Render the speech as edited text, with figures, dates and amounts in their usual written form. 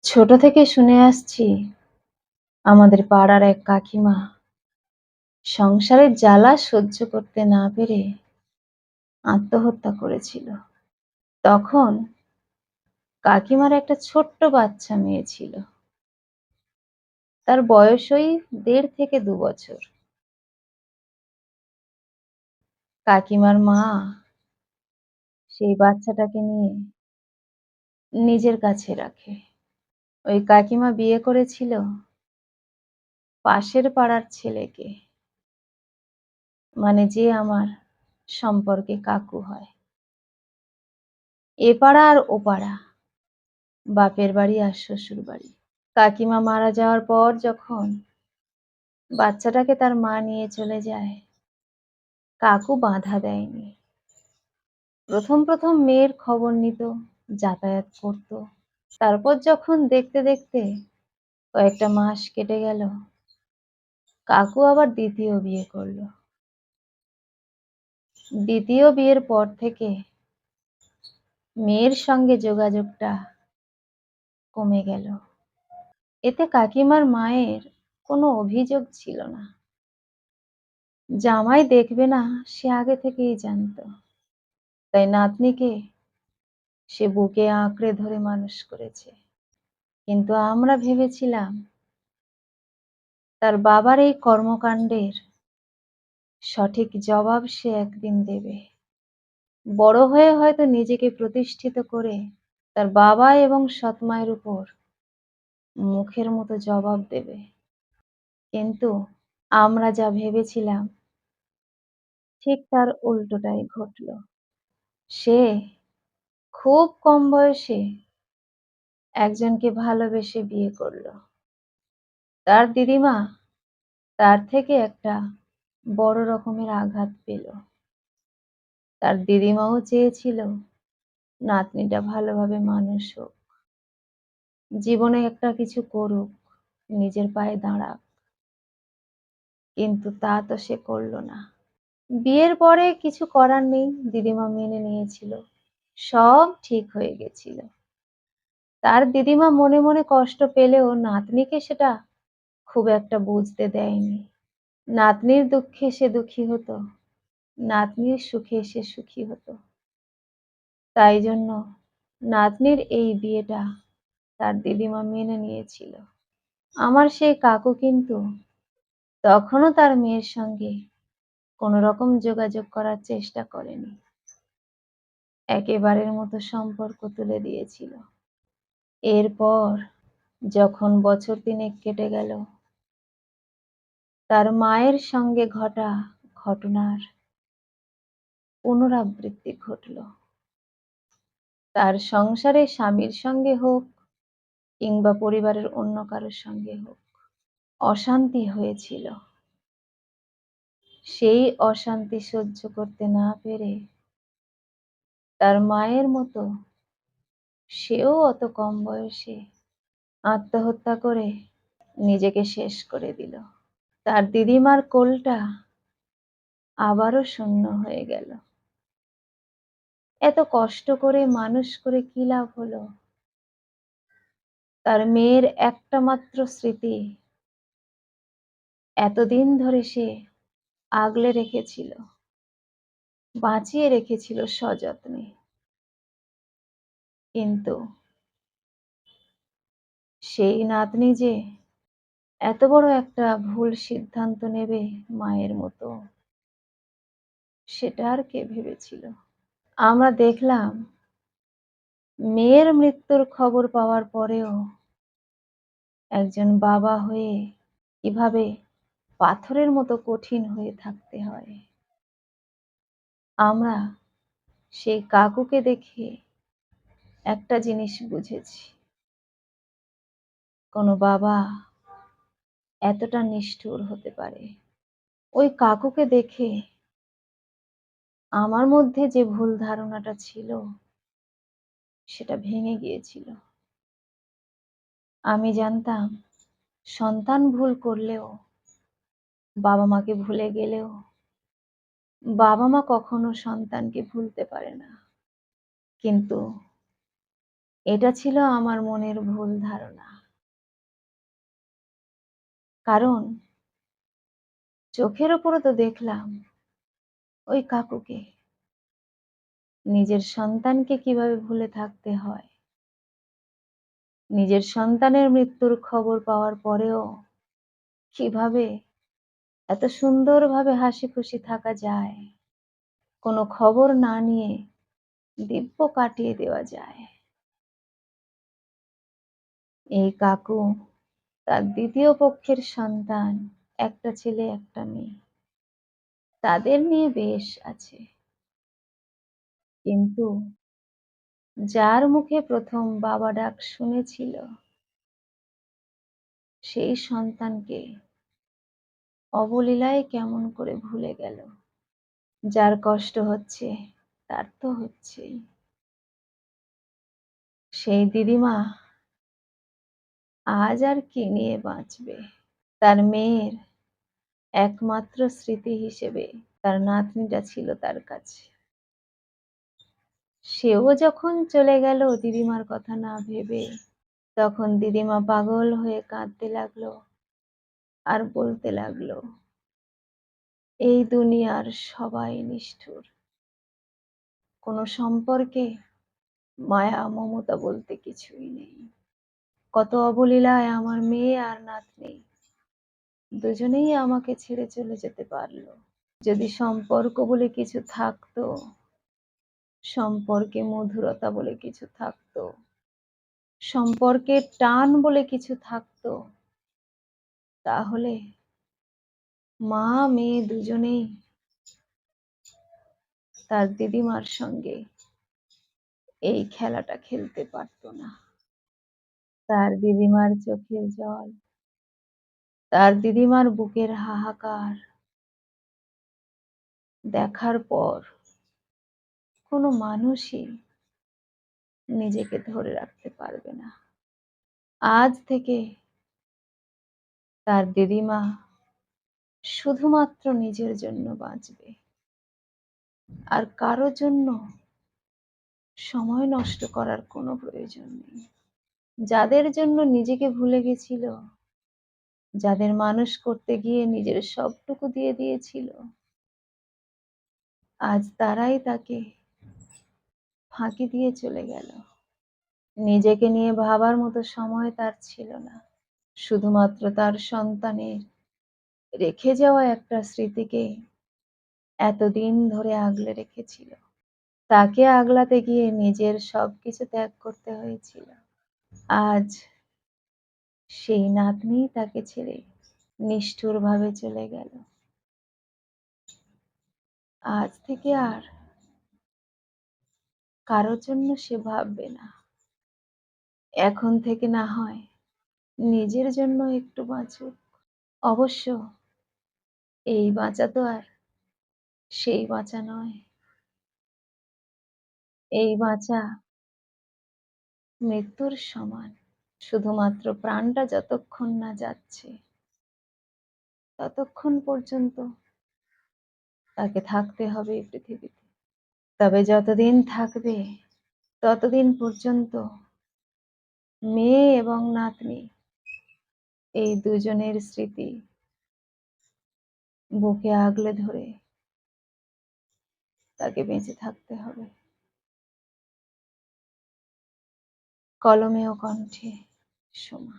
ছোট থেকে শুনে আসছি আমাদের পাড়ার এক কাকিমা সংসারের জ্বালা সহ্য করতে না পেরে আত্মহত্যা করেছিল। তখন কাকিমার একটা ছোট্ট বাচ্চা মেয়ে ছিল। তার বয়স ওই ১.৫ থেকে ২ বছর। কাকিমার মা সেই বাচ্চাটাকে নিয়ে নিজের কাছে রাখে। ওই কাকিমা বিয়ে করেছিল পাশের পাড়ার ছেলেকে, মানে যে আমার সম্পর্কে কাকু হয়। এ পাড়া আর ও পাড়া, বাপের বাড়ি আর শ্বশুর বাড়ি। কাকিমা মারা যাওয়ার পর যখন বাচ্চাটাকে তার মা নিয়ে চলে যায়, কাকু বাধা দেয়নি। প্রথম মেয়ের খবর নিত, যাতায়াত করত। তারপর যখন দেখতে দেখতে কয়েকটা মাস কেটে গেল, কাকু আবার দ্বিতীয় বিয়ে করলো। দ্বিতীয় বিয়ের পর থেকে মেয়ের সঙ্গে যোগাযোগটা কমে গেল। এতে কাকিমার মায়ের কোনো অভিযোগ ছিল না। জামাই দেখবে না সে আগে থেকেই জানতো। তাই নাতনিকে সে বুকে আঁকড়ে ধরে মানুষ করেছে। কিন্তু আমরা ভেবেছিলাম তার বাবার এই কর্মকাণ্ডের সঠিক জবাব সে একদিন দেবে। বড় হয়ে হয়তো নিজেকে প্রতিষ্ঠিত করে তার বাবা এবং সৎ মায়ের উপর মুখের মতো জবাব দেবে। কিন্তু আমরা যা ভেবেছিলাম ঠিক তার উল্টোটাই ঘটল। সে খুব কম বয়সে একজনকে ভালোবেসে বিয়ে করলো। তার দিদিমা তার থেকে একটা বড় রকমের আঘাত পেল। তার দিদিমাও চেয়েছিল নাতনিটা ভালোভাবে মানুষ হোক, জীবনে একটা কিছু করুক, নিজের পায়ে দাঁড়াক। কিন্তু তা তো সে করল না। বিয়ের পরে কিছু করার নেই, দিদিমা মেনে নিয়েছিল, সব ঠিক হয়ে গেছিল। তার দিদিমা মনে মনে কষ্ট পেলেও নাতনিকে সেটা খুব একটা বুঝতে দেয়নি। নাতনির দুঃখে সে দুঃখী হতো, নাতনির সুখে সে সুখী হতো। তাই জন্য নাতনির এই বিয়েটা তার দিদিমা মেনে নিয়েছিল। আমার সেই কাকু কিন্তু তখনও তার মেয়ের সঙ্গে কোনো রকম যোগাযোগ করার চেষ্টা করেনি। একেবারের মতো সম্পর্ক তুলে দিয়েছিল। এরপর যখন বছর ৩ কেটে গেল, তার মায়ের সঙ্গে ঘটা ঘটনার পুনরাবৃত্তি ঘটল। তার সংসারে স্বামীর সঙ্গে হোক কিংবা পরিবারের অন্য কারোর সঙ্গে হোক, অশান্তি হয়েছিল। সেই অশান্তি সহ্য করতে না পেরে তার মায়ের মতো সেও অত কম বয়সে আত্মহত্যা করে নিজেকে শেষ করে দিল। তার দিদিমার কোলটা আবারও শূন্য হয়ে গেল। এত কষ্ট করে মানুষ করে কি লাভ হলো? তার মেয়ের একটা মাত্র স্মৃতি এতদিন ধরে সে আগলে রেখেছিল, বাঁচিয়ে রেখেছিল সযত্নে। কিন্তু সেই নাতনি যে এত বড় একটা ভুল সিদ্ধান্ত নেবে মায়ের মতো, সেটা আর কে ভেবেছিল? আমরা দেখলাম মেয়ের মৃত্যুর খবর পাওয়ার পরেও একজন বাবা হয়ে কিভাবে পাথরের মতো কঠিন হয়ে থাকতে হয়। আমরা সেই কাকুকে দেখে একটা জিনিস বুঝেছি, কোনো বাবা এতটা নিষ্ঠুর হতে পারে। ওই কাকুকে দেখে আমার মধ্যে যে ভুল ধারণাটা ছিল সেটা ভেঙে গিয়েছিল। আমি জানতাম সন্তান ভুল করলেও, বাবা মাকে ভুলে গেলেও বাবা মা কখনো সন্তানকে ভুলতে পারে না। কিন্তু এটা ছিল আমার মনের ভুল ধারণা। কারণ চোখের ওপরও তো দেখলাম ওই কাকুকে, নিজের সন্তানকে কিভাবে ভুলে থাকতে হয়। নিজের সন্তানের মৃত্যুর খবর পাওয়ার পরেও কিভাবে এত সুন্দরভাবে হাসিখুশি থাকা যায়। কোনো খবর না নিয়ে দিব্য কাটিয়ে দেওয়া যায়। এই কাকু তার দ্বিতীয় পক্ষের সন্তান, একটা ছেলে একটা মেয়ে। তাদের নিয়ে বেশ আছে। কিন্তু যার মুখে ১ম বাবা ডাক শুনেছিল, সেই সন্তানকে অবলীলায় কেমন করে ভুলে গেল। যার কষ্ট হচ্ছে তার তো হচ্ছেই। সেই দিদিমা আজ আর কি নিয়ে বাঁচবে? তার মেয়ের একমাত্র স্মৃতি হিসেবে তার নাতনিটা ছিল তার কাছে। সেও যখন চলে গেল দিদিমার কথা না ভেবে, তখন দিদিমা পাগল হয়ে কাঁদতে লাগলো আর বলতে লাগলো, এই দুনিয়ার সবাই নিষ্ঠুর। কোনো সম্পর্কে মায়া মমতা বলতে কিছুই নেই। কত অবলীলায় আমার মেয়ে আর নাতনি দুজনেই আমাকে ছেড়ে চলে যেতে পারলো। যদি সম্পর্ক বলে কিছু থাকতো, সম্পর্কে মধুরতা বলে কিছু থাকতো, সম্পর্কের টান বলে কিছু থাকতো, তাহলে মা মেয়ে দুজনেই তার দিদিমার সঙ্গে এই খেলাটা খেলতে পারতো না। তার দিদিমার চোখের জল, তার দিদিমার বুকের হাহাকার দেখার পর কোনো মানুষই নিজেকে ধরে রাখতে পারবে না। আজ থেকে তার দিদিমা শুধুমাত্র নিজের জন্য বাঁচবে, আর কারো জন্য সময় নষ্ট করার কোনো প্রয়োজন নেই। যাদের জন্য নিজেকে ভুলে গেছিল, যাদের মানুষ করতে গিয়ে নিজের সবটুকু দিয়ে দিয়েছিল, আজ তারাই তাকে ফাঁকি দিয়ে চলে গেল। নিজেকে নিয়ে ভাবার মতো সময় তার ছিল না। শুধুমাত্র তার সন্তানের রেখে যাওয়া একটা স্মৃতিকে এতদিন ধরে আগলে রেখেছিল। তাকে আগলাতে গিয়ে নিজের সবকিছু ত্যাগ করতে হয়েছিল। আজ সেই নাতনিই তাকে ছেড়ে নিষ্ঠুরভাবে চলে গেল। আজ থেকে আর কারো জন্য সে ভাববে না। এখন থেকে না হয় নিজের জন্য একটু বাঁচুক। অবশ্য এই বাঁচা তো আর সেই বাঁচা নয়। এই বাঁচা মৃত্যুর সমান। শুধুমাত্র প্রাণটা যতক্ষণ না যাচ্ছে, ততক্ষণ পর্যন্ত তাকে থাকতে হবে এই পৃথিবীতে। তবে যতদিন থাকবে, ততদিন পর্যন্ত মেয়ে এবং নাতনি এই দুজনের স্মৃতি বুকে আগলে ধরে তাকে বেঁচে থাকতে হবে। কলমে ও কণ্ঠে, সোমা।